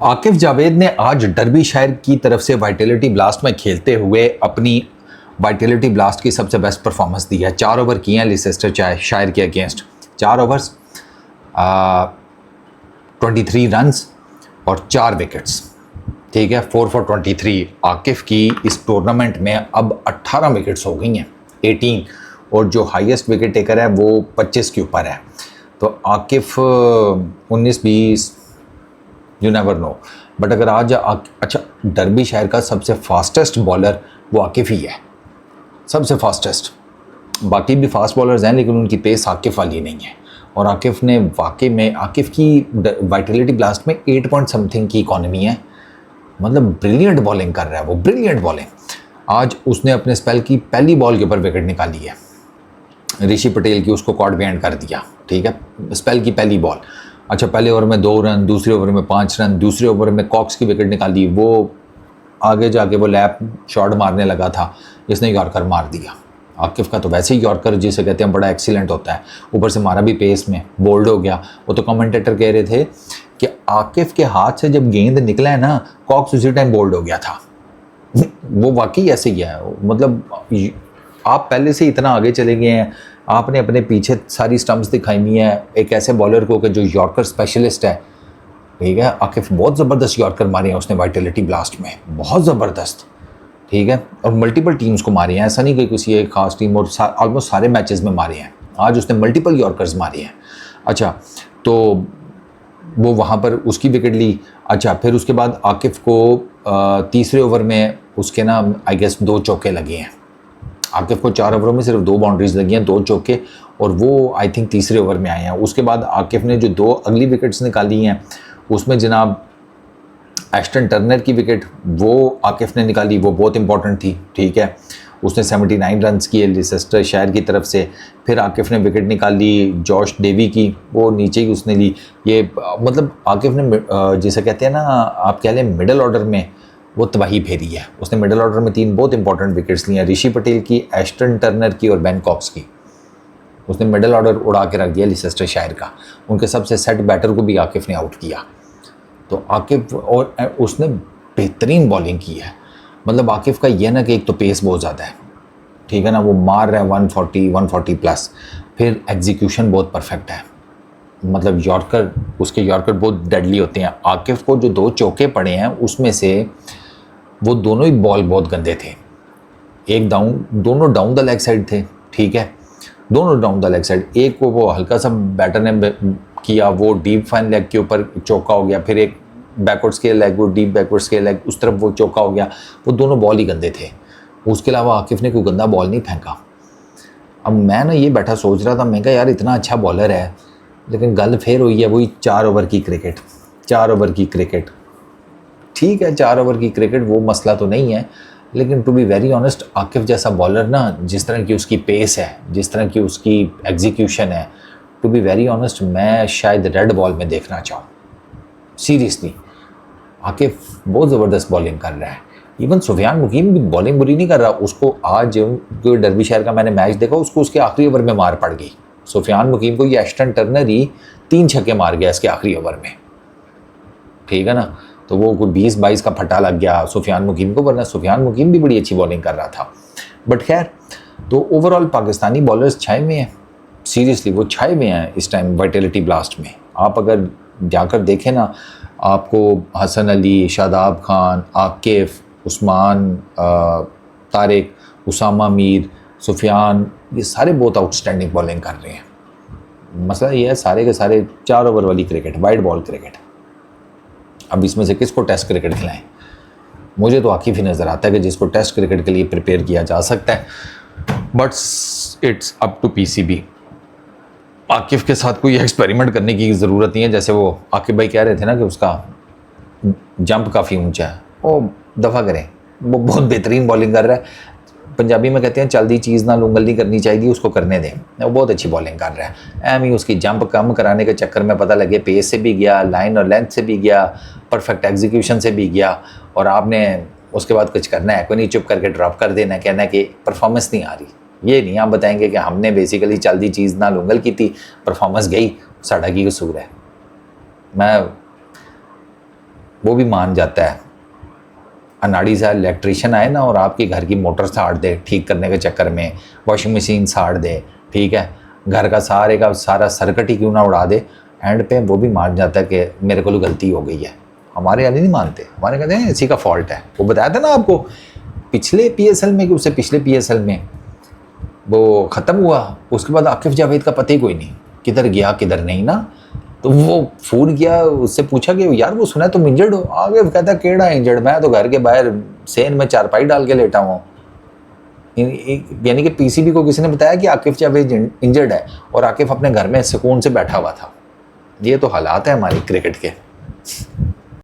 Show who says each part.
Speaker 1: आकिफ जावेद ने आज डर्बीशायर की तरफ से वाइटलिटी ब्लास्ट में खेलते हुए अपनी वाइटलिटी ब्लास्ट की सबसे बेस्ट परफॉर्मेंस दी है। 4 ओवर किए हैं लीसेस्टर शायर के अगेंस्ट। 4 ओवर्स 23 रन्स और 4 विकेट्स। ठीक है, 4 for 23। आकिफ की इस टूर्नामेंट में अब 18 विकेट्स हो गई हैं, 18, और जो हाईएस्ट विकेट टेकर है वो 25 के ऊपर है। तो Akif 19-20 you never know. But अगर आज अच्छा, डर्बीशायर का सबसे फास्टेस्ट बॉलर वो आकिफ ही है, सबसे फास्टेस्ट। बाकी भी फास्ट बॉलर्स हैं लेकिन उनकी पेस आकिफ वाली नहीं है। और आकिफ ने वाकई में, आकिफ की वाइटलिटी ब्लास्ट में 8 पॉइंट समथिंग की इकॉनमी है। मतलब ब्रिलियंट बॉलिंग कर रहा है वो, ब्रिलियंट बॉलिंग। आज उसने अपने स्पेल की पहली बॉल के ऊपर विकेट निकाली है। ऋषि पटेल की उसको कॉर्ड बैंड कर दिया। ठीक है, स्पेल की पहली बॉल। अच्छा, पहले ओवर में 2 रन, दूसरे ओवर में 5 रन, दूसरे ओवर में कॉक्स की विकेट निकाली। वो आगे जाके वो लैप शॉट मारने लगा था, इसने यॉर्कर मार दिया। आकिफ का तो वैसे ही यॉर्कर जिसे कहते हैं बड़ा एक्सीलेंट होता है, ऊपर से मारा भी पेस में, बोल्ड हो गया। वो तो कमेंटेटर कह रहे थे कि आकिफ के हाथ से जब गेंद निकला है ना, कॉक्स उसी टाइम बोल्ड हो गया था। वो वाकई ऐसे ही है। मतलब आप पहले से इतना आगे चले गए हैं, आपने अपने पीछे सारी स्टम्प्स दिखाई हुई हैं एक ऐसे बॉलर को कि जो यॉर्कर स्पेशलिस्ट है। ठीक है, आकिफ बहुत ज़बरदस्त यॉर्कर मारे हैं उसने वाइटलिटी ब्लास्ट में, बहुत ज़बरदस्त। ठीक है, और मल्टीपल टीम्स को मारे हैं, ऐसा नहीं कि किसी एक खास टीम, और ऑलमोस्ट सारे मैचेस में मारे हैं। आज उसने मल्टीपल यॉर्कर्स मारे हैं। अच्छा, तो वो वहाँ पर उसकी विकेट ली। अच्छा, फिर उसके बाद आकिफ को तीसरे ओवर में उसके ना आई गेस 2 चौके लगे हैं। आकिफ को 4 ओवरों में सिर्फ 2 बाउंड्रीज लगी हैं, 2 चौके, और वो आई थिंक तीसरे ओवर में आए हैं। उसके बाद आकिफ ने जो 2 अगली विकेट्स निकाली हैं उसमें जनाब एस्टन टर्नर की विकेट वो आकिफ ने निकाली, वो बहुत इंपॉर्टेंट थी। ठीक है, उसने 79 रन्स किए लीसेस्टर शायर की तरफ से। फिर आकिफ ने विकेट निकाली जॉश डेवी की, वो नीचे ही उसने ली। ये मतलब आकिफ ने जिसे कहते हैं ना, आप कह लें मिडल ऑर्डर में वो तबाही फेरी है। उसने मिडल ऑर्डर में 3 बहुत इंपॉर्टेंट विकेट्स ली हैं, ऋषि पटेल की, एस्टन टर्नर की और बेन कॉक्स की। उसने मिडल ऑर्डर उड़ा के रख दिया लीसेस्टर शायर का। उनके सबसे सेट बैटर को भी आकिफ ने आउट किया। तो आकिफ, और उसने बेहतरीन बॉलिंग की है। मतलब आकिफ का ये ना कि एक तो पेस बहुत ज़्यादा है, ठीक है ना, वो मार रहा है 140 प्लस। फिर एग्जीक्यूशन बहुत परफेक्ट है। मतलब यॉर्कर, उसके यॉर्कर बहुत डेडली होते हैं। आकिफ को जो 2 चौके पड़े हैं उसमें से वो दोनों ही बॉल बहुत गंदे थे। एक दोनों डाउन द लेग साइड थे। ठीक है, दोनों डाउन द लेग साइड। एक को वो हल्का सा बैटर ने किया, वो डीप फाइन लेग के ऊपर चौका हो गया। फिर एक बैकवर्ड स्केल लेग, वो डीप बैकवर्ड स्केल लेग, उस तरफ वो चौका हो गया। वो दोनों बॉल ही गंदे थे। उसके अलावा आकिफ ने कोई गंदा बॉल नहीं फेंका। अब मैं ना ये बैठा सोच रहा था, मैं कहा यार इतना अच्छा बॉलर है, लेकिन गल फिर हुई है वही 4 ओवर की क्रिकेट। 4 ओवर की क्रिकेट, ठीक है, 4 ओवर की क्रिकेट वो मसला तो नहीं है, लेकिन to be very honest Akif जैसा बॉलर ना, जिस तरह की उसकी पेस है, जिस तरह की उसकी एग्जीक्यूशन है, टू बी वेरी ऑनेस्ट मैं शायद रेड बॉल में देखना चाहूँ। सीरियसली आकिफ बहुत ज़बरदस्त बॉलिंग कर रहा है। इवन सुफियान मुकीम भी बॉलिंग बुरी नहीं कर रहा। उसको आज जो डर्बीशायर का मैंने मैच देखा, उसको उसके आखिरी ओवर में मार पड़ गई। सुफियान मुकीम को ये एस्टन टर्नर ही 3 छक्के मार गया इसके आखिरी ओवर में। ठीक है ना, तो वो कोई 20-22 का फटा लग गया सुफियान मुकीम को, वरना सुफियान मुकीम भी बड़ी अच्छी बॉलिंग कर रहा था। बट खैर, तो ओवरऑल पाकिस्तानी बॉलर्स छाए में हैं। सीरियसली वो छाए में हैं इस टाइम वाइटलिटी ब्लास्ट में। आप अगर जाकर देखें ना, आपको हसन अली, शादाब खान, आकिफ, उस्मान, तारिक, उसामा मीर, सुफियान, ये सारे बहुत आउटस्टैंडिंग बॉलिंग कर रहे हैं। मसला ये है, सारे के सारे 4 ओवर वाली क्रिकेट, वाइड बॉल क्रिकेट। अब इसमें से किसको टेस्ट क्रिकेट खिलाएं? मुझे तो आकिफ ही नज़र आता है कि जिसको टेस्ट क्रिकेट के लिए प्रिपेयर किया जा सकता है। But it's up to PCB. Akif के साथ कोई एक्सपेरिमेंट करने की ज़रूरत नहीं है। जैसे वो आकिफ भाई कह रहे थे ना कि उसका जंप काफ़ी ऊंचा है, वो दफ़ा करें, वो बहुत बेहतरीन बॉलिंग कर रहा है। पंजाबी में कहते हैं चल दी चीज़ ना उंगल नहीं करनी चाहिए, उसको करने दें। वो बहुत अच्छी बॉलिंग कर रहा है। एम ही उसकी जंप कम कराने के चक्कर में पता लगे पेस से भी गया, लाइन और लेंथ से भी गया, परफेक्ट एग्जीक्यूशन से भी गया, और आपने उसके बाद कुछ करना है, कोई नहीं, चुप करके ड्रॉप कर देना, कहना है कि परफॉर्मेंस नहीं आ रही। ये नहीं आप बताएंगे कि हमने बेसिकली चल दी चीज़ ना उंगल की थी, परफॉर्मेंस गई, साड़ा की कसूर है। मैं वो भी मान जाता है। अनाड़ी सा इलेक्ट्रिशियन आए ना और आपके घर की मोटर साड़ दे ठीक करने के चक्कर में, वॉशिंग मशीन साड़ दे, ठीक है, घर का सारे का सारा सर्किट ही क्यों ना उड़ा दे, एंड पे वो भी मान जाता है कि मेरे को गलती हो गई है। हमारे यानी नहीं मानते, हमारे कहते हैं इसी का फॉल्ट है। वो बताया था ना आपको पिछले PSL में कि उससे पिछले PSL में वो ख़त्म हुआ, उसके बाद आकिफ जावेद का पता ही कोई नहीं, किधर गया किधर नहीं ना। तो वो फ़ोन किया, उससे पूछा कि यार वो सुना है तुम इंजर्ड हो। आगे कहता केड़ा इंजर्ड, मैं तो घर के बाहर सेन में चारपाई डाल के लेटा हूँ। यानी कि PCB को किसी ने बताया कि आकिफ जावेद इंजर्ड है और आकिफ अपने घर में सुकून से बैठा हुआ था। ये तो हालात है हमारी क्रिकेट के।